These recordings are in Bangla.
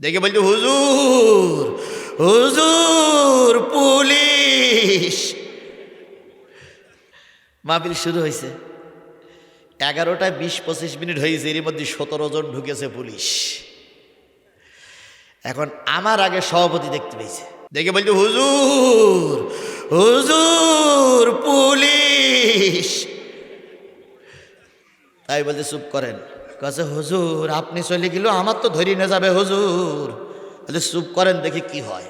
দেখে বলছে হুজুর হুজুর পুলিশ। মাহফিল শুরু হয়েছে, 11টায় 20-25 মিনিট হয়েছে, এর মধ্যে 17 জন ঢুকেছে পুলিশ। এখন আমার আগে সভাপতি দেখতে পেয়েছে, দেখে বলছে হুজুর হুজুর পুলিশ। তাই বলছে চুপ করেন। কাছে হুজুর আপনি চলে গেল, আমার তো ধরে নিয়ে যাবে হুজুর। বলছে চুপ করেন দেখি কি হয়।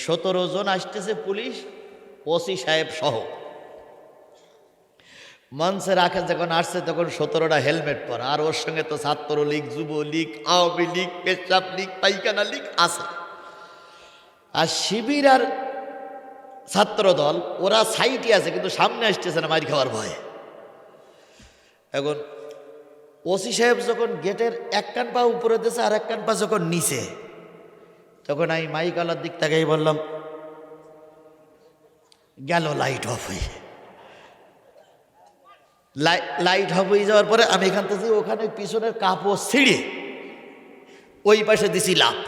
17 জন আসতেছে পুলিশ, ওসি সাহেব সহ। মঞ্চে রাখে যখন আসছে তখন 17টা হেলমেট পরা, আর ওর সঙ্গে তো ছাত্রলীগ, যুবলীগ, আওয়ামী লীগ, পেশাব লীগ, পাইখানা লীগ আছে। আর শিবির আর ছাত্র দল ওরা সাইটে আছে, কিন্তু সামনে আসতেছে না মার খাওয়ার ভয়ে। এখন ওসি সাহেব যখন গেটের এক কান পা উপরে দিয়েছে আর এক কান পা যখন নিচে, তখন আমি মাইকালার দিক থেকেই বললাম গেল লাইট অফ হয়ে। লাইট অফ হয়ে যাওয়ার পরে আমি এখান থেকে ওখানে পিছনের কাপড় ছিঁড়ে ওই পাশে দিছি লাভ।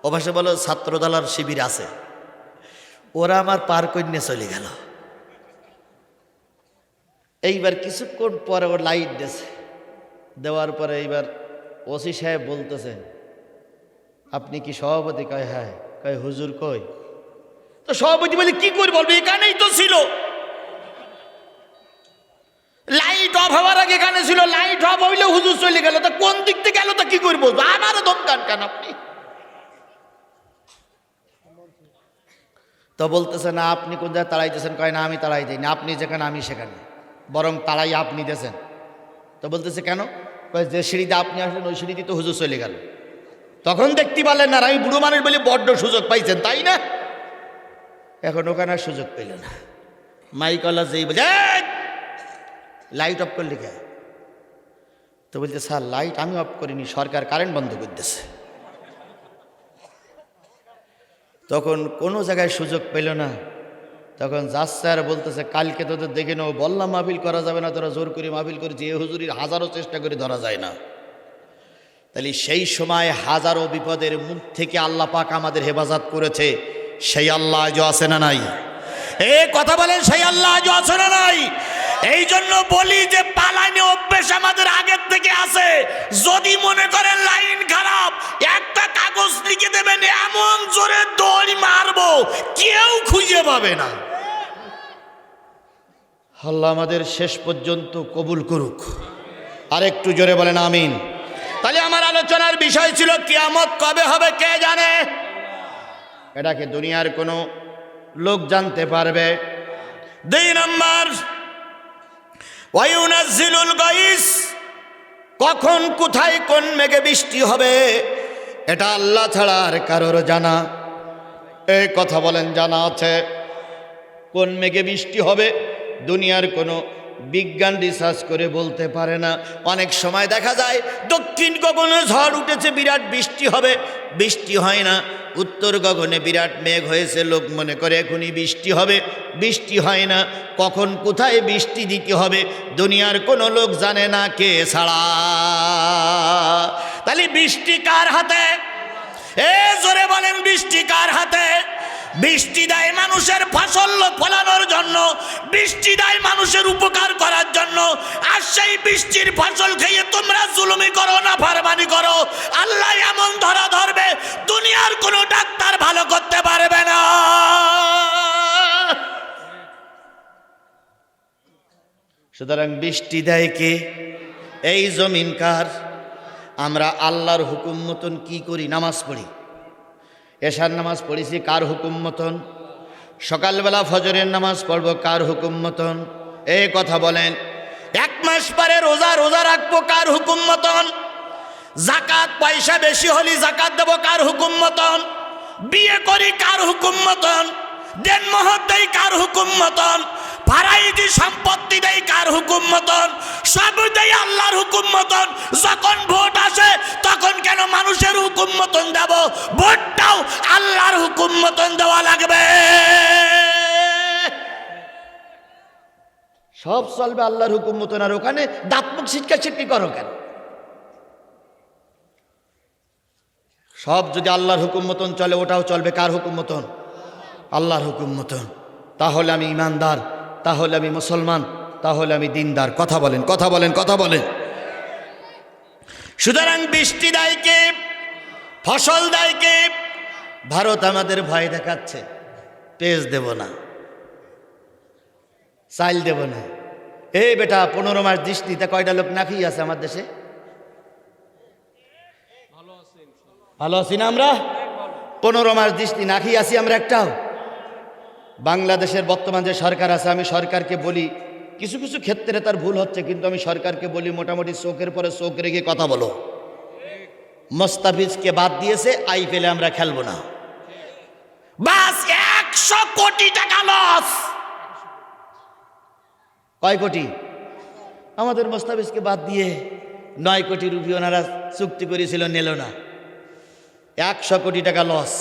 ও পাশে বলো ছাত্রদলার শিবির আছে, ওরা আমার পার করে চলে গেল। এইবার কিছুক্ষণ পরে ও লাইট দিয়েছে, দেওয়ার পরে এইবার ওসি সাহেব বলতেছে আপনি কি সভাপতি? কয় হ্যাঁ। কয় হুজুর কই? তো সভাপতি বলে কি করে বলবে, এখানেই তো ছিল, লাইট অফ হওয়ার আগে এখানে ছিল, লাইট অফ হইলে হুজুর চলে গেল। তো কোন দিক থেকে গেল, তা কি করে বলবো? আমারও দমকান কেন আপনি? তো বলতেছে না আপনি কোন জায়গায় তাড়াইতেছেন? কয় না আমি তাড়াই দিই না, আপনি যেখানে আমি সেখানে, বরং তাড়াই আপনি দিয়েছেন। তো বলতেছে কেন? কয় যে সিঁড়িতে আপনি আসলেন ওই সিঁড়িতে তো হুজুর চলে গেল। তখন দেখতে পারলেন না, আমি বুড়ো মানুষ বলে বড্ড সুযোগ পাইছেন তাই না? এখন ওখানে আর সুযোগ পেল না। মাইকলা যেই বলে লাইট অফ করলে কে? তো বলছে স্যার লাইট আমি অফ করিনি, সরকার কারেন্ট বন্ধ করে দিয়েছে। তখন কোনো জায়গায় সুযোগ পেল না। তখন যাচ্ছে আর বলতেছে কালকে তোদের দেখে নেও, বললাম মাহফিল করা যাবে না, তোরা জোর করে মাহফিল করেছি, এ হুজুরির হাজারো চেষ্টা করে ধরা যায় না। তাহলে সেই সময় হাজারো বিপদের মুখ থেকে আল্লাহ পাক আমাদের হেফাজত করেছে, সেই আল্লাহ আজও আছে না নাই? এ কথা বলেন, সেই আল্লাহ আজও আছে না নাই? এই জন্য বলি যে পালাইনে অভ্যেস আমাদের আগের থেকে আছে। যদি মনে করেন লাইন খারাপ, একটা কাগজ লিখে দেবেন, এমন জোরে দড়ি মারবো কেউ খুঁজে পাবে না। আল্লাহ আমাদের শেষ পর্যন্ত কবুল করুক। আর একটু জোরে বলেন আমিন। তাহলে আমার আলোচনার বিষয় ছিল কিয়ামত কবে হবে কে জানে? এটাকে দুনিয়ার কোনো লোক জানতে পারবে? 2 নম্বর, ওয়ায়ুনাজ্জিলুল গাইস, কখন কোথায় কোন মেঘে বৃষ্টি হবে এটা আল্লাহ ছাড়া আর কারোর জানা। এই কথা বলেন জানা আছে? কোন মেঘে বৃষ্টি হবে দুনিয়ার কোনো বিজ্ঞান রিসার্চ করে বলতে পারে না। অনেক সময় দেখা যায় দক্ষিণ গগনে ঝড় উঠেছে, বিরাট বৃষ্টি হবে, বৃষ্টি হয় না। উত্তর গগনে বিরাট মেঘ হয়েছে, লোক মনে করে এখনই বৃষ্টি হবে, বৃষ্টি হয় না। কখন কোথায় বৃষ্টি দিতে হবে দুনিয়ার কোনো লোক জানে না, কে ছাড়া? তাহলে বৃষ্টি কার হাতে? এ জোরে বলেন বৃষ্টি কার হাতে? বৃষ্টি দেয় মানুষের ফসল ফলানোর জন্য, বৃষ্টি দেয় মানুষের উপকার করার জন্য। আর সেই বৃষ্টির ফসল খেয়ে তোমরা জুলুমি করো, না ফারমানি করো, আল্লাহ এমন ধরা ধরবে দুনিয়ার কোনো ডাক্তার ভালো করতে পারবে না। সুতরাং বৃষ্টি দেয় কে? এই জমিন কার? আমরা আল্লাহর হুকুম মতন কি করি? নামাজ পড়ি, এশার নামাজ পড়েছি কার হুকুম মতন? সকালবেলা ফজরের নামাজ পড়ব কার হুকুম মতন? এই কথা বলেন। 1 মাস পরে রোজা রাখবো কার হুকুম মতন? জাকাত পয়সা বেশি হলে জাকাত দেব কার হুকুম মতন? বিয়ে করি কার হুকুম মতন? দেন মোহর দেই কার হুকুম মতন? ফারাইজি সম্পত্তি দেই কার হুকুম মতন? সব দেই আল্লাহর হুকুম মতন। যখন ভোট আসে তখন কেন মানুষের হুকুম মতন দেব? ভোটটাও আল্লাহর হুকুম মতন দেওয়া লাগবে। সব চলবে আল্লাহর হুকুম মতন। আর ওখানে দাঁত মুখ ছিটকা ছিটকি করো কেন? সব যদি আল্লাহর হুকুম মতন চলে, ওটাও চলবে কার হুকুম মতন? আল্লাহর হুকুম মতন। তাহলে আমি ইমানদার, তাহলে আমি মুসলমান, তাহলে আমি দিনদার। কথা বলেন, কথা বলেন, কথা বলেন। সুতরাং বৃষ্টি দেয় কে? ফসল দেয় কে? ভারত আমাদের ভয় দেখাচ্ছে, পেঁয়াজ দেব না, চাল দেব না। এই বেটা 15 মাস দৃষ্টিতে কয়টা লোক না খেয়ে আছে আমার দেশে? ভালো আছি না আমরা? 15 মাস দৃষ্টি না খেয়ে আছি আমরা একটাও? বাংলাদেশের বর্তমান যে সরকার আছে, আমি সরকারকে বলি, কিছু কিছু ক্ষেত্রে তার ভুল হচ্ছে, কিন্তু আমি সরকারকে বলি মোটামুটি চোখের পরে চোখ রেখে কথা বলো। মোস্তাফিজকে বাদ দিয়েছে, আইপিএলে আমরা খেলবো না, বাস 100 কোটি টাকা লস। কয় কোটি? আমাদের মোস্তাফিজকে বাদ দিয়ে 9 কোটি রুপি ওনারা চুক্তি করেছিল, নিল না, 100 কোটি টাকা লস।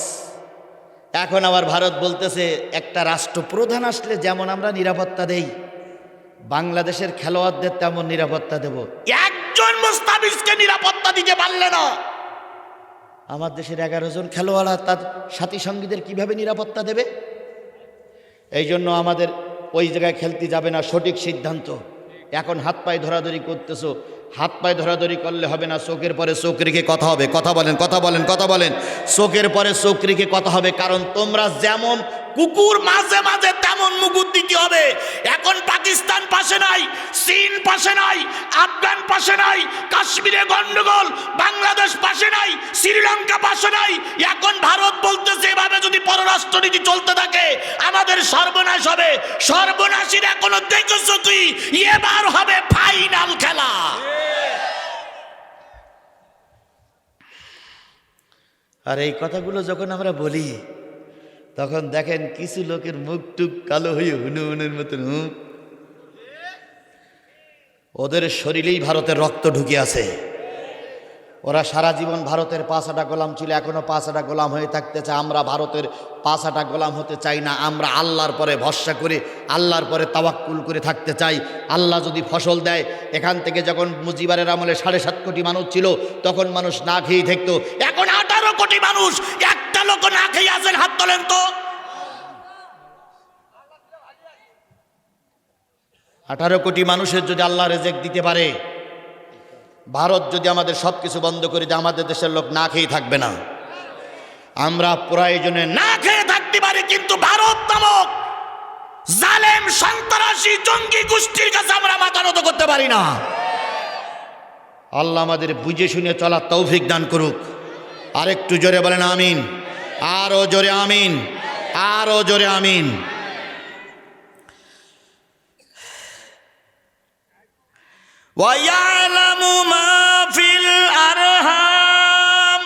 এখন আবার ভারত বলতেছে একটা রাষ্ট্রপ্রধান আসলে যেমন আমরা নিরাপত্তা দেই, বাংলাদেশের খেলোয়াড়দের তেমন নিরাপত্তা দেব। একজন মোস্তাফিজকে নিরাপত্তা দিতে পারলে না, আমার দেশের 11 জন খেলোয়াড় তার সাথী সঙ্গীদের কিভাবে নিরাপত্তা দেবে? এই জন্য আমাদের ওই জায়গায় খেলতে যাবে না, সঠিক সিদ্ধান্ত। এখন হাত পায়ে ধরাধরি করতেছো, হাত পায়ে ধরাধরি করলে হবে না, চোখের পরে চোখ রেখে কথা হবে। কথা বলেন, কথা বলেন, কথা বলেন। চোখের পরে চোখ রেখে কথা হবে, কারণ তোমরা যেমন কুকুর মাঝে মাঝে তেমন মুগুর দিতে হবে। এখন পাকিস্তান পাশে নাই, চীন পাশে নাই, আফগান পাশে নাই, কাশ্মীরে গন্ডগোল, বাংলাদেশ পাশে নাই, শ্রীলঙ্কা পাশে নাই। এখন ভারত বলতেছে এভাবে যদি পররাষ্ট্রনীতি চলতে থাকে আমাদের সর্বনাশ হবে। সর্বনাশীর এখনো দেখেছো তুই? এবার হবে ফাইনাল খেলা। আর এই কথাগুলো যখন আমরা বলি, তখন দেখেন কিছু লোকের মুখ টুক কালো হয়ে হুনুনের মতন মুখ, ওদের শরীরেই ভারতের রক্ত ঢুকে আছে। ওরা সারা জীবন ভারতের 5 গোলাম ছিল, এখনো 5 গোলাম হয়ে থাকতে চায়। আমরা ভারতের 5 গোলাম হতে চাই না, আমরা আল্লাহর পরে ভরসা করে, আল্লাহর পরে তাওয়াক্কুল করে থাকতে চাই। আল্লাহ যদি ফসল দেয়, এখান থেকে যখন মুজিবারের আমলে 7.5 কোটি মানুষ ছিল, তখন মানুষ না খেয়ে থাকতো। এখন 18 কোটি মানুষ, একটা লোক না খেয়ে আছেন, হাত তোলেন তো। 18 কোটি মানুষের যদি আল্লাহ রেজেক দিতে পারে, ভারত যদি আমাদের সব কিছু বন্ধ করে দেয়, আমাদের দেশের লোক না খেয়ে থাকবে না। আমরা প্রয়োজনে না খেয়ে থাকতে পারি, কিন্তু ভারত নামক জালেম সন্ত্রাসী জঙ্গি গোষ্ঠীর কাছে আমরা মাথা নত করতে পারি না। আল্লাহ আমাদের বুঝে শুনে চলার তৌফিক দান করুক। আরেকটু জোরে বলেন আমিন, আরো জোরে আমিন, আরো জোরে আমিন। ওয়ায়ালামু মা ফিল আরহাম,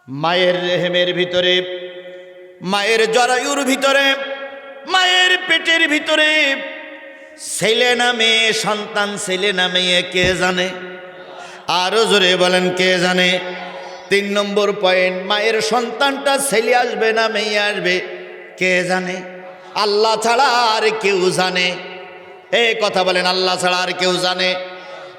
মায়ের রেহেমের ভিতরে, মায়ের জরায়ুর ভিতরে, মায়ের পেটের ভিতরে ছেলে না মেয়ে, সন্তান ছেলে না মেয়ে, কে জানে? আরো জোরে বলেন, কে জানে? 3 নম্বর পয়েন্ট, মায়ের সন্তানটা ছেলে আসবে না মেয়ে আসবে, কে জানে? আল্লাহ ছাড়া আর কেউ জানে? এই কথা বলেন, আল্লাহ ছাড়া আর কেউ জানে?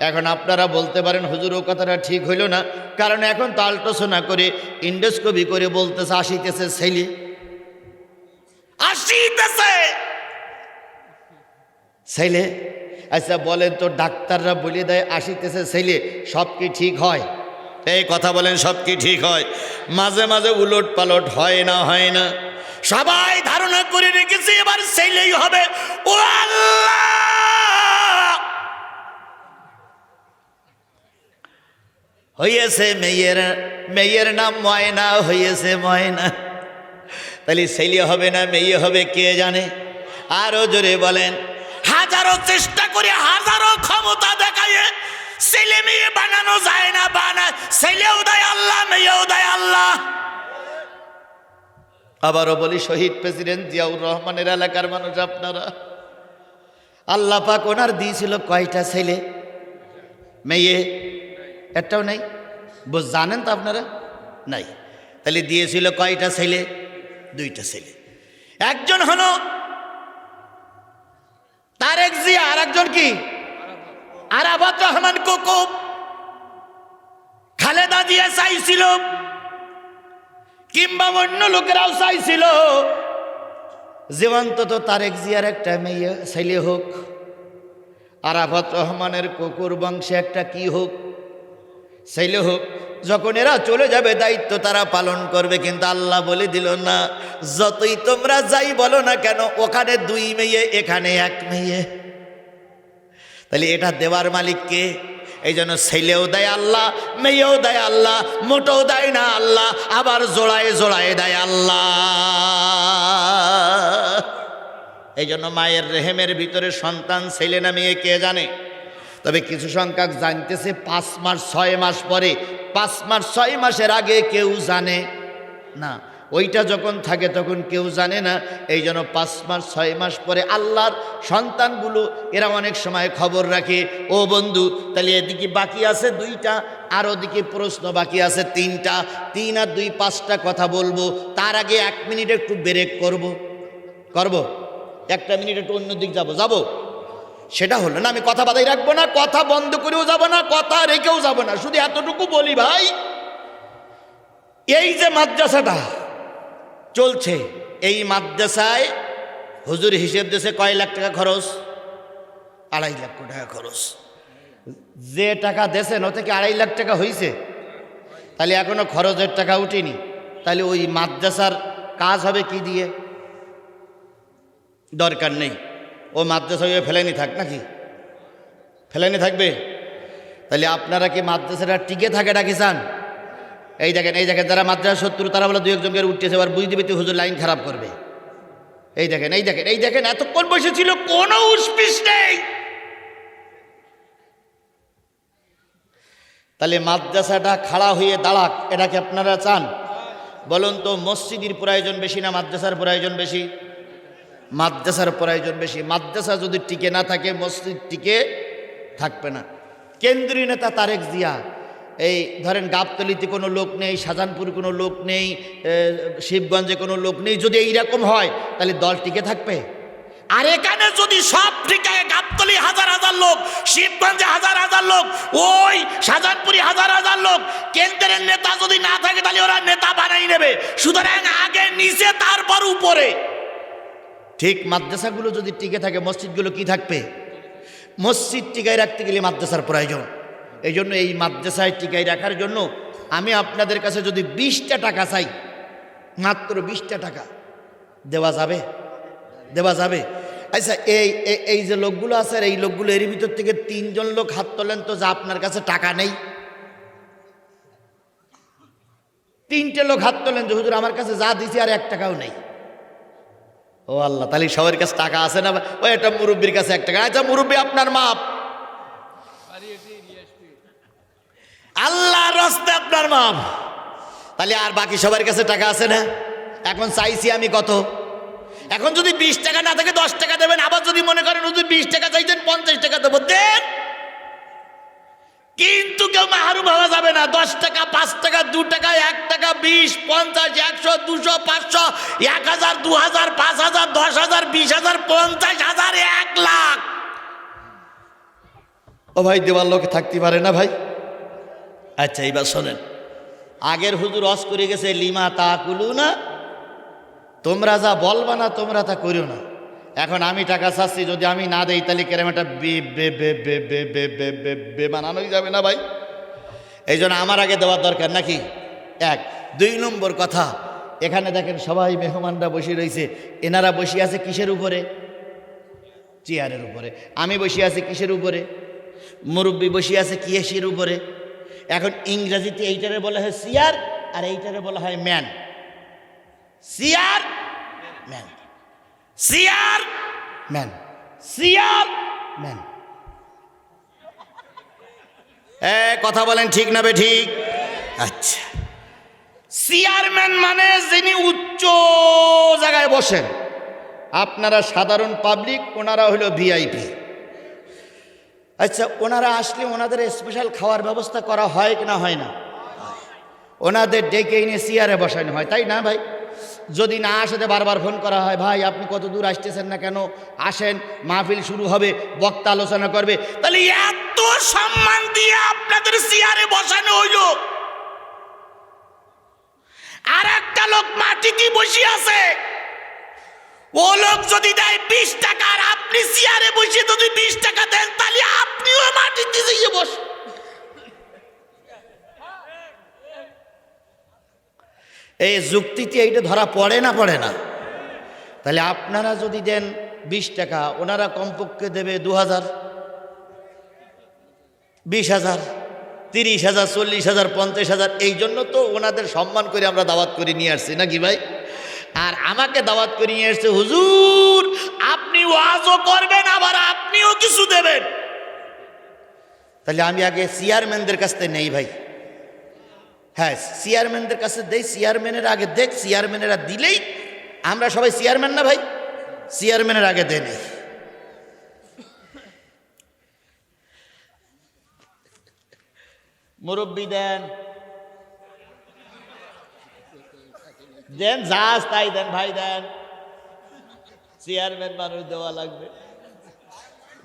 এখন আপনারা বলতে পারেন হুজুর ও কথাটা ঠিক হইল না, কারণ এখন তো আল্ট্রাসোনা করে ইন্ডোস্কোপি করে বলতেছে আসিতেছে ছেলে, আসিতেছে ছেলে। আচ্ছা বলেন তো, ডাক্তাররা বলে দেয় আসিতেছে ছেলে, সব কি ঠিক হয়? এই কথা বলেন, সব কি ঠিক হয়? মাঝে মাঝে উলট পালট হয় না, হয় না? সবাই ধারণা করে রেখেছে এবার ছেলেই হবে। ও আল্লাহ, হয়েছে মেয়ের, মেয়ের নাম ময়না, হয়েছে ময়না। তাহলে ছেলে হবে না মেয়ে হবে, কে জানে? আরো জোরে বলেন। হাজারো চেষ্টা করে, হাজারো ক্ষমতা দেখায় ছেলে মেয়ে বানানো যায় না। ছেলেও দেয় আল্লাহ, মেয়েও দেয় আল্লাহ। আবারও বলি, শহীদ প্রেসিডেন্ট জিয়াউর রহমানের এলাকার মানুষ আপনারা, আল্লাহ পাক ওনার দিয়েছিল কয়টা ছেলে? মেয়ে একটাও নাই। জানেন তো আপনারা? নাই। তাহলে দিয়েছিল কয়টা ছেলে? 2টা ছেলে। একজন হলো তারেক জিয়া, আর একজন কি? আরাফাত রহমান কুকুব। খালেদা জিয়া চাইছিল, কিংবা অন্য লোকেরাও চাইছিল যে অন্তত তারেক জিয়ার একটা মেয়ে ছেলে হোক, আরাফাত রহমানের কুকুর বংশে একটা কি হোক, ছেলে হোক। যখন এরা চলে যাবে দায়িত্ব তারা পালন করবে, কিন্তু আল্লাহ বলে দিল না, যতই তোমরা যাই বলো না কেন, ওখানে 2 মেয়ে এখানে 1 মেয়ে। তাহলে এটা দেওয়ার মালিক কে? এই জন্য ছেলেও দেয় আল্লাহ, মেয়েও দেয় আল্লাহ, মোটেও দেয় না আল্লাহ, আবার জোড়ায় জোড়ায় দেয় আল্লাহ। এই জন্য মায়ের রেহেমের ভিতরে সন্তান ছেলে না মেয়ে কে জানে? তবে কিছু সংখ্যক জানতেছে 5 মাস 6 মাস পরে, 5 মাস 6 মাসের আগে কেউ জানে না। ওইটা যখন থাকে তখন কেউ জানে না। এই জন্য 5 মাস 6 মাস পরে আল্লাহর সন্তানগুলো এরা অনেক সময় খবর রাখে। ও বন্ধু, তাহলে এদিকে বাকি আছে 2টা, আর ওদিকে প্রশ্ন বাকি আছে 3টা। 3 আর 2 5টা কথা বলবো, তার আগে 1 মিনিট একটু ব্রেক করব। 1 মিনিট একটু অন্য দিক যাবো। সেটা হলো না, আমি কথা বাদাই রাখবো না, কথা বন্ধ করেও যাব না, কথা রেখেও যাব না। শুধু এতটুকু বলি ভাই, এই যে মাদ্রাসাটা চলছে, এই মাদ্রাসায় হুজুর হিসেব দিয়েছে কয় লাখ টাকা খরচ? 2.5 লাখ টাকা খরচ। যে টাকা দেশেন ও থেকে 2.5 লাখ টাকা হয়েছে, তাহলে এখনো খরচের টাকা উঠেনি। তাহলে ওই মাদ্রাসার কাজ হবে কি দিয়ে? দরকার নেই, ও মাদ্রাসা ফেলেনি থাক, নাকি ফেলেনি থাকবে? তাহলে আপনারা কি মাদ্রাসাটা টিকে থাকে ডাকি চান? এই দেখেন যারা মাদ্রাসা শত্রু তারা বলে 2-1 জনকে উঠতেছে, এবার বুঝতে পেতে হুজুর লাইন খারাপ করবে। এই দেখেন এতক্ষণ বসেছিল, কোনো উসপিস নেই। তাহলে মাদ্রাসাটা খাড়া হয়ে দাঁড়াক, এটাকে আপনারা চান? বলুন তো, মসজিদের প্রয়োজন বেশি না মাদ্রাসার প্রয়োজন বেশি? মাদ্রাসার প্রয়োজন বেশি। মাদ্রাসা যদি টিকে না থাকে, মসজিদ টিকে থাকবে না। কেন্দ্রীয় নেতা তারেক জিয়া, এই ধরেন গাবতলীতে কোনো লোক নেই, শাহজাহানপুর কোনো লোক নেই, শিবগঞ্জে কোনো লোক নেই, যদি এইরকম হয় তাহলে দল টিকে থাকবে? আর এখানে যদি সব ঠিকায়, গাবতলী 1000 লোক, শিবগঞ্জে 1000 লোক, ওই শাহজাহানপুরে 1000 লোক, কেন্দ্রের নেতা যদি না থাকে তাহলে ওরা নেতা বানাই নেবে। সুতরাং আগে নিচে তারপর উপরে। ঠিক মাদ্রাসাগুলো যদি টিকে থাকে, মসজিদগুলো কি থাকবে? মসজিদ টিকায় রাখতে গেলে মাদ্রাসার প্রয়োজন। এই জন্য এই মাদ্রাসায় টিকায় রাখার জন্য আমি আপনাদের কাছে যদি 20টা টাকা চাই, মাত্র 20টা টাকা দেওয়া যাবে? আচ্ছা, এই যে লোকগুলো আছে, এই লোকগুলো এর ভিতর থেকে 3 জন লোক হাত তোলেন তো, যা আপনার কাছে টাকা নেই। 3টে লোক হাত তোলেন যে হুজুর আমার কাছে যা দিছি আর 1 টাকাও নেই। ও আল্লাহ, তাহলে সবার কাছে টাকা আছে না? ওই একটা মুরব্বীর কাছে 1 টাকা। আচ্ছা মুরব্বী, আপনার মাপ, আল্লাহর রাস্তায় আপনার মাপ। তাহলে আর বাকি সবার কাছে টাকা আছে না? এখন চাইছি আমি কত? এখন যদি 20 টাকা না থাকে 10 টাকা দেবেন। আবার যদি মনে করেন হুজুর 20 টাকা চাইছেন, 50 টাকা দেবো, দেন। কিন্তু কেউ মাহরুম হওয়া যাবে না। 10 টাকা, 5 টাকা, 2 টাকা, 1 টাকা, 20, 50, 100, 200, 500, 1000, 2000, 5000, 10000, 20000, 50000, 1 লাখ। ও ভাই, দেওয়ার লোকে থাকতে পারে না ভাই? আচ্ছা, এইবার শোনেন, আগের হুজুর ওয়াজ করে গেছে, লিমা তাকুলু না, তোমরা যা বলবা না তোমরা তা করিও না। এখন আমি টাকা চাচ্ছি, যদি আমি না দেই তাহলে কেরম একটা বানানোই যাবে না ভাই? এই জন্য আমার আগে দেওয়ার দরকার নাকি? 1। 2 নম্বর কথা, এখানে দেখেন সবাই মেহমানরা বসে রয়েছে, এনারা বসে আছে কিসের উপরে? চেয়ারের উপরে। আমি বসে আছি কিসের উপরে? মুরব্বী বসে আছে কিসের উপরে? এখন ইংরেজিতে এইটারে বলা হয় চেয়ার, আর এইটারে বলা হয় man. Chair man, chair man, chair man. কথা বলেন ঠিক না বে ঠিক? আচ্ছা, চেয়ারম্যান মানে যিনি উচ্চ জায়গায় বসেন। আপনারা সাধারণ পাবলিক, ওনারা হলো ভিআইপি। আচ্ছা, ওনারা আসলে ওনাদের স্পেশাল খাওয়ার ব্যবস্থা করা হয় কি না হয় না? ওনাদের ডেকে এনে চেয়ারে বসানো হয়, তাই না ভাই? যদি না আসে বারবার ফোন করা হয়, ভাই আপনি কত দূর আসতেছেন না কেন, আসেন, মাহফিল শুরু হবে, বক্তা আলোচনা করবে। তাহলে এত সম্মান দিয়ে আপনাদের চেয়ারে বসানো হইল, অতিথি বসে আছে, ও লোক যদি দেয় 20 টাকা আর আপনি চেয়ারে বসে যদি 20 টাকা দেন, তাহলে আপনিও মাটিতে যেয়ে বস। এই যুক্তিতে এইটা ধরা পড়ে না পড়ে না? তাহলে আপনারা যদি দেন 20 টাকা, ওনারা কমপক্ষে দেবে 2000, 20,000, 30,000, 40,000, 50,000। এই জন্য তো ওনাদের সম্মান করে আমরা দাওয়াত করে নিয়ে আসছি নাকি ভাই? আর আমাকে দাওয়াত করে নিয়ে আসছে, হুজুর আপনি ওয়াজও করবেন আবার আপনিও কিছু দেবেন। তাহলে আমি আগে চেয়ারম্যানদের কাছ থেকে নেই ভাই। হ্যাঁ, চেয়ারম্যানদের কাছে দেই, চেয়ারম্যানের আগে দেখ, চেয়ারম্যানেরা দিলেই আমরা সবাই চেয়ারম্যান না ভাই, চেয়ারম্যানের আগে দেয় নেই। মুরব্বি দেন, দেন জাহাজ তাই দেন ভাই, দেন। চেয়ারম্যান মানুষ দেওয়া লাগবে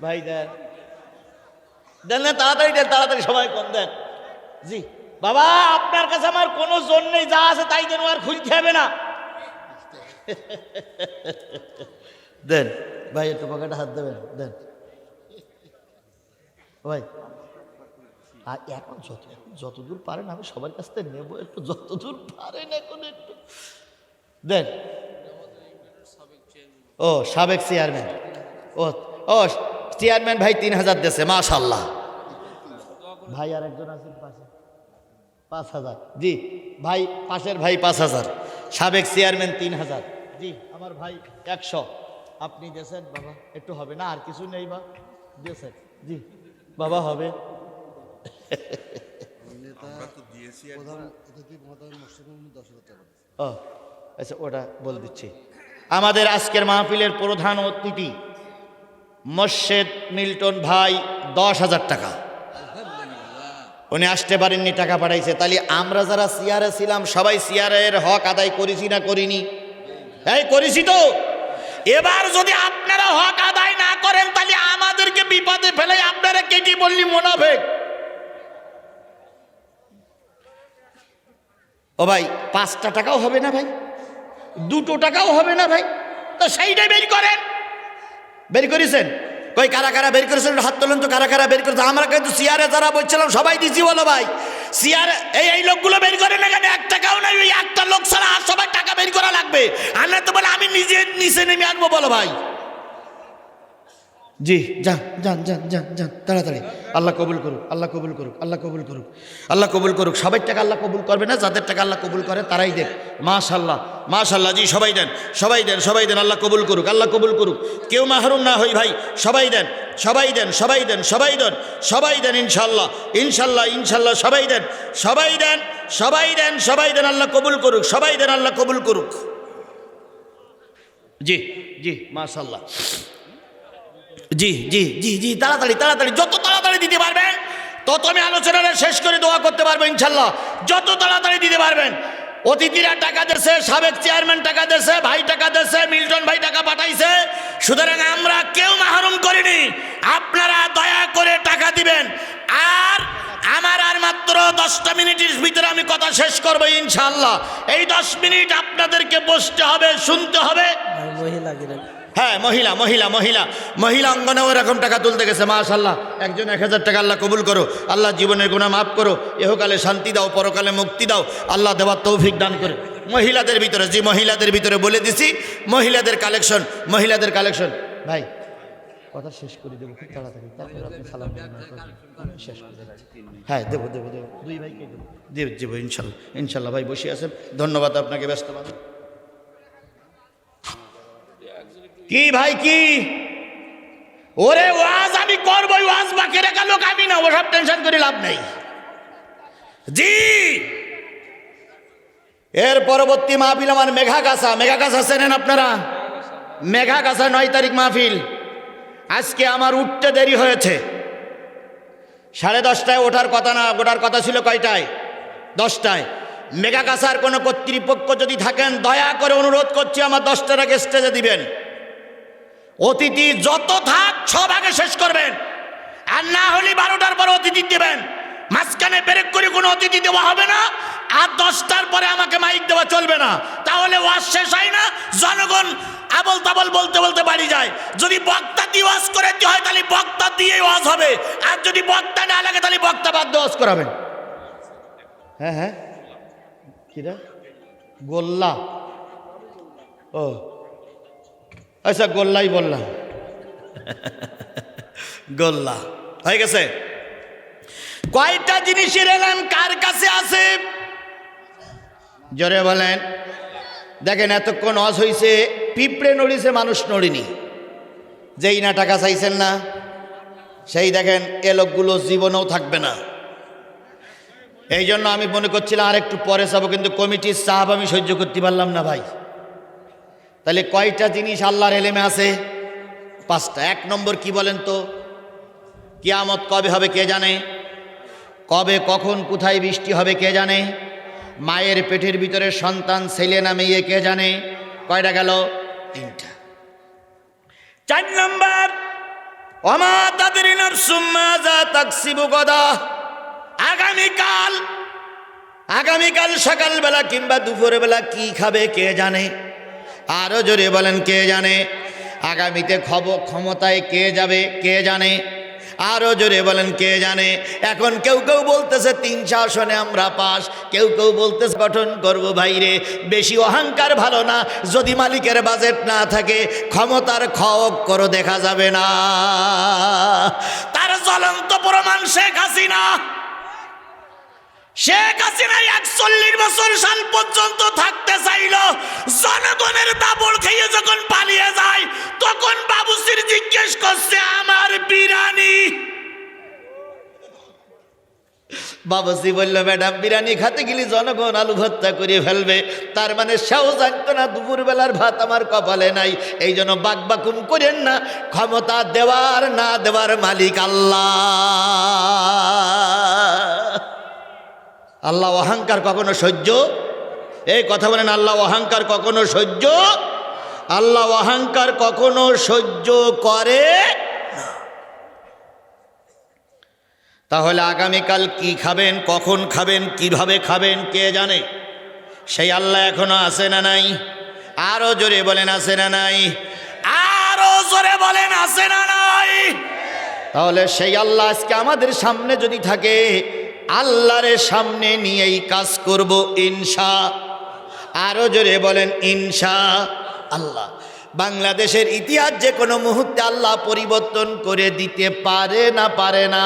ভাই, দেন দেন না, তাড়াতাড়ি দেন, তাড়াতাড়ি সবাই কম দেন। জি বাবা, আপনার কাছে আমার কোনো জোর নেই, যা আছে তাই দেন, আর খুলতে হবে না। দেন ভাই, একটু পকেটে হাত দেবেন, দেন ভাই। আর এখন যতদূর পারেন আমি সবার কাছ থেকে নেবো, একটু যতদূর পারেন এখন একটু দেন। ও সাবেক চেয়ারম্যান, ও ও চেয়ারম্যান ভাই 3,000 দিয়েছে, মাশাআল্লাহ। ভাই আর একজন আছেন পাশে, 5,000। জি ভাই, পাশের ভাই 5,000, সাবেক চেয়ারম্যান 3,000। জি আমার ভাই 100। আপনি দিয়েছেন বাবা, একটু হবে না, আর কিছু নেই বা দিয়েছেন। জি বাবা হবে। ও আচ্ছা, ওটা বল দিচ্ছি। আমাদের আজকের মাহফিলের প্রধান অতিথি মোর্শেদ মিল্টন ভাই 10,000 টাকা, উনি আসতে পারেননি, টাকা পাঠাইছে। তাহলে আমরা যারা চেয়ারে ছিলাম সবাই চেয়ারের হক আদায় করেছি না করিনি? এই করেছি তো। এবার যদি আপনারা হক আদায় না করেন, তাহলে আমাদেরকে বিপদে ফেলে আপনারা কেটে বললি মুনাফিক। ও ভাই, 5টা টাকাও হবে না ভাই, 2 টাকাও হবে না ভাই, তো সেইটাই বের করেন। বের করেছেন কই? কারা কারা বের করেছেন হাত তোলেন তো, কারা কারা বের করেছে? আমরা কিন্তু চেয়ারে যারা বলছিলাম সবাই দিছি, বলো ভাই। চেয়ারে এই লোকগুলো বের করে না কেন? 1 টাকাও নাই, ওই একটা লোক ছাড়া আর সবাই টাকা বের করা লাগবে। আমরা তো বলে আমি নিজে নিচে নেমে আসবো, বলো ভাই। জি যান যান যান যান যান তাড়াতাড়ি। আল্লাহ কবুল করুক, আল্লাহ কবুল করুক, আল্লাহ কবুল করুক, আল্লাহ কবুল করুক। সবাই টাকা আল্লাহ কবুল করবে না, যাদের টাকা আল্লাহ কবুল করে তারাই দেন। মাশাআল্লাহ মাশাআল্লাহ। জি সবাই দেন, সবাই দেন, সবাই দেন। আল্লাহ কবুল করুক, আল্লাহ কবুল করুক। কেউ মাহরুম না হই ভাই, সবাই দেন, সবাই দেন, সবাই দেন, সবাই দেন, সবাই দেন। ইনশাআল্লাহ ইনশাআল্লাহ ইনশাআল্লাহ সবাই দেন, সবাই দেন, সবাই দেন, সবাই দেন। আল্লাহ কবুল করুক, সবাই দেন, আল্লাহ কবুল করুক। জি জি মাশাআল্লাহ। জি জি জি জি তাড়াতাড়ি তাড়াতাড়ি, যত তাড়াতাড়ি দিতে পারবেন তত আমি আলোচনাটা শেষ করে দোয়া করতে পারবো ইনশাল্লাহ। যত তাড়াতাড়ি দিতে পারবেন। অতিথিরা টাকা দিয়েছে, সাবেক চেয়ারম্যান টাকা দিয়েছে, ভাই টাকা দিয়েছে, মিল্টন ভাই টাকা পাঠাইছে। সুতরাং আমরা কেউ মাহরুম করিনি, আপনারা দয়া করে টাকা দিবেন। আর আমার আর মাত্র 10টা মিনিটের ভিতরে আমি কথা শেষ করবো ইনশাআল্লাহ। এই 10 মিনিট আপনাদেরকে বসতে হবে, শুনতে হবে। হ্যাঁ, মহিলা মহিলা মহিলা মহিলা অঙ্গনেও এরকম টাকা তুলতে গেছে, মাশাআল্লাহ। একজন 1000 টাকা। আল্লাহ কবুল করো, আল্লাহ জীবনের গুনাহ মাফ করো, এহকালে শান্তি দাও, পরকালে মুক্তি দাও, আল্লাহ দেওয়ার তৌফিক দান করে। মহিলাদের ভিতরে, জি মহিলাদের ভিতরে বলে দিছি, মহিলাদের কালেকশন, মহিলাদের কালেকশন। ভাই কথা শেষ করে দেবো খুব তাড়াতাড়ি, তারপরে আপনি সালাম শেষ করে দেবেন। হ্যাঁ দেবো দেবো দেবো, 2 ভাইকে দেবো, দেবো ইনশাল্লাহ ইনশাল্লাহ। ভাই বসে আছেন, ধন্যবাদ আপনাকে, ব্যস্ত মানুষ। কি ভাই কি? ওরে ওয়াজ আমি করবই, ওয়াজ বাকি রাখা লোক আমি না, ওসব টেনশন করে লাভ নেই। জি এর পরবর্তী মাহফিল আমার মেঘাগাছা। মেঘাগাছা চেনেন আপনারা? মেঘাগাছা 9 তারিখ মাহফিল। আজকে আমার উঠতে দেরি হয়েছে, 10:30টায় ওঠার কথা না, ওঠার কথা ছিল কয়টায়? 10টায়। মেঘাগাছার কোনো কর্তৃপক্ষ যদি থাকেন দয়া করে অনুরোধ করছি আমার 10টার আগে স্টেজে দিবেন। অতিথি যত থাক সব আগে শেষ করবেন, আর না হলে 12টার পর অতিথি দেবেন। মাঝখানে ব্রেক করে কোনো অতিথি দেওয়া হবে না। আর 10টার পরে আমাকে মাইক দেওয়া চলবে না, তাহলে ওয়াজ শেষ হয় না, জনগণ আবল তাবল বলতে বলতে বাড়ি যায়। যদি বক্তা দিয়ে ওয়াজ করাতে হয় তাহলে বক্তা দিয়ে ওয়াজ হবে, আর যদি বক্তা না লাগে তাহলে বক্তা বাদ দিয়ে ওয়াজ করাবেন। হ্যাঁ হ্যাঁ, কিরা গোল্লা, ও আচ্ছা গোল্লাই বললাম, গোল্লা হয়ে গেছে। কয়টা জিনিসের এলান কার কাছে আছে জোরে বলেন? দেখেন এতক্ষণ ওয়াজ হইছে, পিঁপড়ে নড়িছে, মানুষ নড়িনি। যেই না টাকা চাইছেন না সেই দেখেন এ লোকগুলো জীবনেও থাকবে না। এই জন্য আমি মনে করছিলাম আর একটু পরে যাবো, কিন্তু কমিটির চাপ আমি সহ্য করতে পারলাম না ভাই। তাহলে কয়টা জিনিস আল্লাহর এলেমে আছে? 5টা। 1 নম্বর কি বলেন তো? কিয়ামত কবে হবে কে জানে? কবে কখন কোথায় বৃষ্টি হবে কে জানে? মায়ের পেটের ভিতরে সন্তান ছেলে না মেয়ে কে জানে? কয়টা গেল? 3টা। 4 নম্বর, ওমা তাদরি নাফসুম মাযা তাকসিবু গাদা। আগামীকাল সকালবেলা কিংবা দুপুরবেলা কি খাবে কে জানে? আরো জোরে বলেন কে জানে? আগামীতে ক্ষমতায় কে যাবে কে জানে? আরো জোরে বলেন কে জানে? এখন কেউ কেউ বলতেছে 300 আসনে আমরা পাস, কেউ কেউ বলতেছে গঠন করবো। ভাইরে, বেশি অহংকার ভালো না। যদি মালিকের বাজেট না থাকে ক্ষমতার খওক করো দেখা যাবে না। তার জ্বলন্ত প্রমাণ শেখ হাসিনা। শেখ হাসিনা 41 বছর সাল পর্যন্ত থাকতে চাইল, জনগণের দাবড় খেয়ে যখন পালিয়ে যায় তখন বাবুসির জিজ্ঞেস করছে আমার বিরিয়ানি। বাবুসি বলল ম্যাডাম বিরিয়ানি খাতে গেলে জনগণ আলু ভর্তা করে ফেলবে। তার মানে সেও জানতো না দুপুরবেলার ভাত আমার কপালে নাই। এই জন্য বাকবাকুম করেন না, ক্ষমতা দেওয়ার না দেওয়ার মালিক আল্লাহ। আল্লাহ অহংকার কখনো সহ্য, এই কথা বলেন, আল্লাহ অহংকার কখনো সহ্য, আল্লাহ অহংকার কখনো সহ্য করে না। তাহলে আগামীকাল কি খাবেন, কখন খাবেন, কিভাবে খাবেন কে জানে? সেই আল্লাহ এখনো আছে না নাই? আরো জোরে বলেন আছে না নাই? আরো জোরে বলেন আছে না নাই? তাহলে সেই আল্লাহ আজকে আমাদের সামনে যদি থাকে, আল্লাহর সামনে নিয়েই কাজ করব ইনশা। আরো জোরে বলেন ইনশা আল্লাহ। বাংলাদেশের ইতিহাস যে কোনো মুহূর্তে আল্লাহ পরিবর্তন করে দিতে পারে না, পারে না।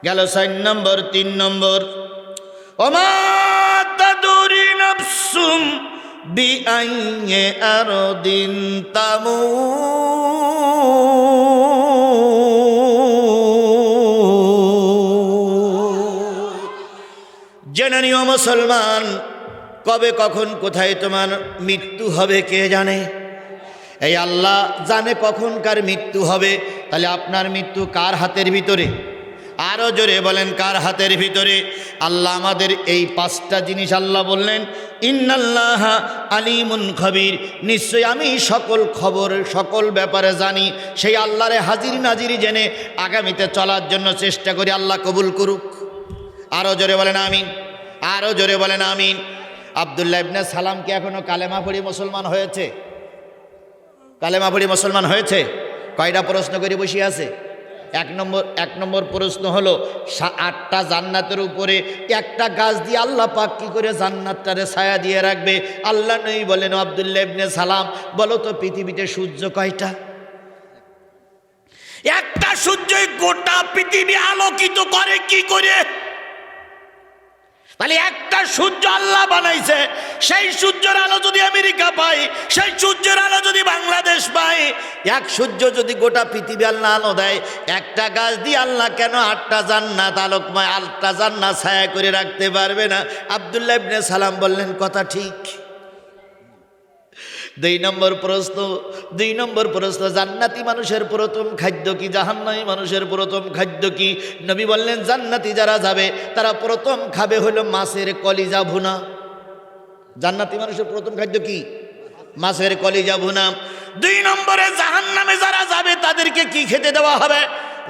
গেল 4 নম্বর। 3 নম্বর, ওমা তাদরি নাফসুম বিআইয়ি আরদিন তামুত। জেনে নিও মুসলমান, কবে কখন কোথায় তোমার মৃত্যু হবে কে জানে? এই আল্লাহ জানে কখনকার মৃত্যু হবে। তাহলে আপনার মৃত্যু কার হাতের ভিতরে? আরো জোরে বলেন কার হাতের ভিতরে? আল্লাহ আমাদের এই 5টা জিনিস আল্লাহ বললেন ইন্নাল্লাহা আলিমুন খবীর, নিশ্চয় আমি সকল খবর সকল ব্যাপারে জানি। সেই আল্লাহরে হাজির নাজির জেনে আগামীতে চলার জন্য চেষ্টা করি। আল্লাহ কবুল করুক। আরো জোরে বলেন আমিন, আরো জোরে বলেন আমিন। আব্দুল্লাহ ইবনে সালাম কি এখনো কালেমা পড়ে মুসলমান হয়েছে? কালেমা পড়ে মুসলমান হয়েছে? কয়টা প্রশ্ন করে বসে আছে? 1 নম্বর প্রশ্ন হলো 8টা জান্নাতের উপরে একটা গাছ দিয়ে আল্লাহ পাক কি করে জান্নাতটারে ছায়া দিয়ে রাখবে? আল্লাহ নবী বলেন আব্দুল্লাহ ইবনে সালাম, বলো তো পৃথিবীতে সূর্য কয়টা? একটা সূর্যই গোটা পৃথিবী আলোকিত করে কি করে? তাহলে একটা সূর্য আল্লাহ বানাইছে, সেই সূর্যের আলো যদি আমেরিকা পায়, সেই সূর্যের আলো যদি বাংলাদেশ পায়, এক সূর্য যদি গোটা পৃথিবী আল্লাহ আলো দেয়, একটা গাছ দিয়ে আল্লাহ কেন 8টা জান্নাত আলোকময় 8টা জান্নাত ছায়া করে রাখতে পারবে না? আব্দুল্লাহ ইবনে সালাম বললেন কথা ঠিক। 2 নম্বর প্রশ্ন, জান্নাতি মানুষের প্রথম খাদ্য কি, জাহান্নামী মানুষের প্রথম খাদ্য কি? নবী বললেন জান্নাতি যারা যাবে তারা প্রথম খাবে হলো মাছের কলিজা ভুনা। জান্নাতি মানুষের প্রথম খাদ্য কি? মাছের কলিজা ভুনা। 2 নম্বরে জাহান্নামে যারা যাবে তাদেরকে কি খেতে দেওয়া হবে?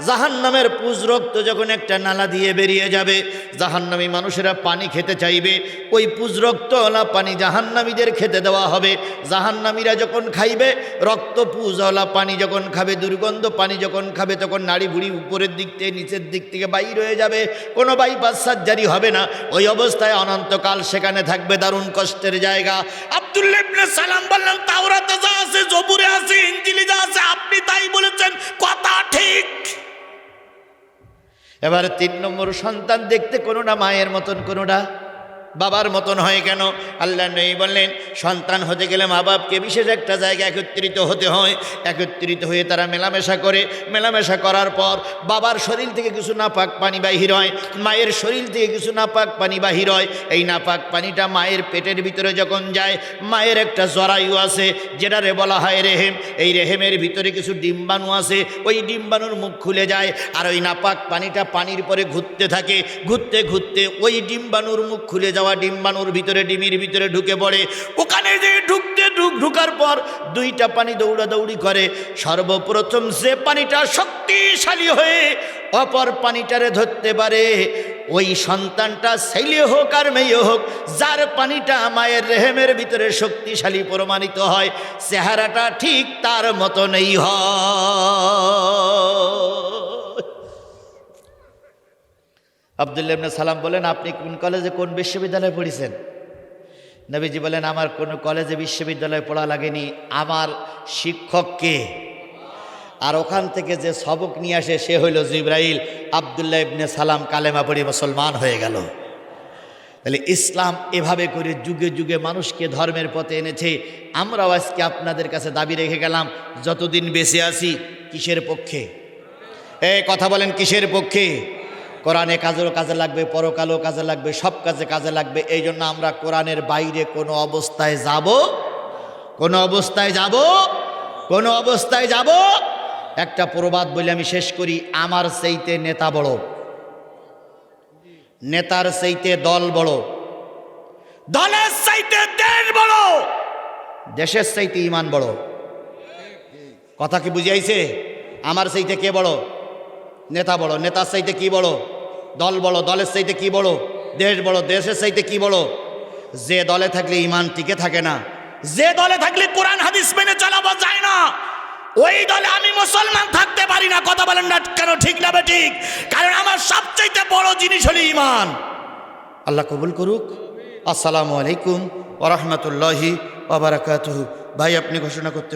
জাহান্নামের পুজ রক্ত যখন একটা নালা দিয়ে বেরিয়ে যাবে, জাহান্নামী মানুষেরা পানি খেতে চাইবে, ওই পুজ রক্তওয়ালা পানি জাহান্নামীদের খেতে দেওয়া হবে। জাহান্নামীরা যখন খাইবে, রক্ত পুজওয়ালা পানি যখন খাবে, দুর্গন্ধ পানি যখন খাবে, তখন নাড়ি বুড়ি উপরের দিক থেকে নিচের দিক থেকে বাইর হয়ে যাবে, কোনো বাইপাস সার্জারি হবে না। ওই অবস্থায় অনন্তকাল সেখানে থাকবে, দারুণ কষ্টের জায়গা। আব্দুল্লাহ ইবনে সালাম বললেন, তাওরাতে যা আছে, জবুরে আছে, ইনজিলে যা আছে, আপনি তাই বলেছেন, কথা ঠিক। এবারে 3 নম্বর, সন্তান দেখতে কোনোটা মায়ের মতন, কোনোটা বাবার মতন হয় কেন? আল্লাহ নবী বললেন, সন্তান হতে গেলে মা বাপকে বিশেষ একটা জায়গায় একত্রিত হতে হয়। একত্রিত হয়ে তারা মেলামেশা করে, মেলামেশা করার পর বাবার শরীর থেকে কিছু নাপাক পানি বাহির হয়, মায়ের শরীর থেকে কিছু নাপাক পানি বাহির হয়। এই নাপাক পানিটা মায়ের পেটের ভিতরে যখন যায়, মায়ের একটা জরায়ু আছে যেটারে বলা হয় রেহেম। এই রেহেমের ভিতরে কিছু ডিম্বাণু আছে, ওই ডিম্বাণুর মুখ খুলে যায়, আর ওই নাপাক পানিটা পানির পরে ঘুরতে থাকে। ঘুরতে ঘুরতে ওই ডিম্বাণুর মুখ খুলে যাওয়া ডিম্বাণুর ভিতরে, ডিমির ভিতরে ঢুকে পড়ে। ওখানে যে ঢুকার পর 2টা পানি দৌড়াদৌড়ি করে। সর্বপ্রথম যে পানিটা শক্তিশালী হয়ে অপর পানিটারে ধরতে পারে, ওই সন্তানটা ছেলে হোক আর মেয়ে হোক, যার পানিটা মায়ের রেহেমের ভিতরে শক্তিশালী প্রমাণিত হয়, চেহারাটা ঠিক তার মতনই হয়। আব্দুল্লাহ ইবনে সালাম বলেন, আপনি কোন কলেজে, কোন বিশ্ববিদ্যালয়ে পড়েছেন? নবীজি বলেন, আমার কোনো কলেজে বিশ্ববিদ্যালয়ে পড়া লাগেনি, আমার শিক্ষককে, আর ওখান থেকে যে সবক নিয়ে আসে সে হইল জিবরাইল। আব্দুল্লাহ ইবনে সালাম কালেমা পড়ে মুসলমান হয়ে গেল। তাহলে ইসলাম এভাবে করে যুগে যুগে মানুষকে ধর্মের পথে এনেছে। আমরাও আজকে আপনাদের কাছে দাবি রেখে গেলাম, যতদিন বেঁচে আছি কিসের পক্ষে? কথা বলেন, কিসের পক্ষে? কোরআনে কাজে লাগবে, পরকালেও কাজে লাগবে, সব কাজে লাগবে। এই জন্য আমরা কোরআনের বাইরে কোনো অবস্থায় যাব। একটা প্রবাদ বলে আমি শেষ করি, আমার চাইতে নেতা বড়, নেতার চাইতে দল বড়, দলের চাইতে দেশ বড়, দেশের চাইতে ঈমান বড়। কথা কি বুঝাইছে? আমার চাইতে কে বড়? নেতা বড়। নেতার চাইতে কি বড়? দল বড়। দলের চাইতে কি বড়? দেশ বড়। দেশের চাইতে কি বড়? যে দলে থাকলে ঈমান টিকে থাকে না, যে দলে থাকলে কোরআন হাদিস মেনে চালাবো যায় না, ওই দলে আমি মুসলমান থাকতে পারি না। কথা বলেন না কেন? ঠিক না ঠিক? কারণ আমার সবচাইতে বড় জিনিস হলো ঈমান। আল্লাহ কবুল করুক। আসসালামু আলাইকুম ওয়া রাহমাতুল্লাহি ওয়া বারাকাতুহু। ভাই, আপনি ঘোষণা করতে পারেন।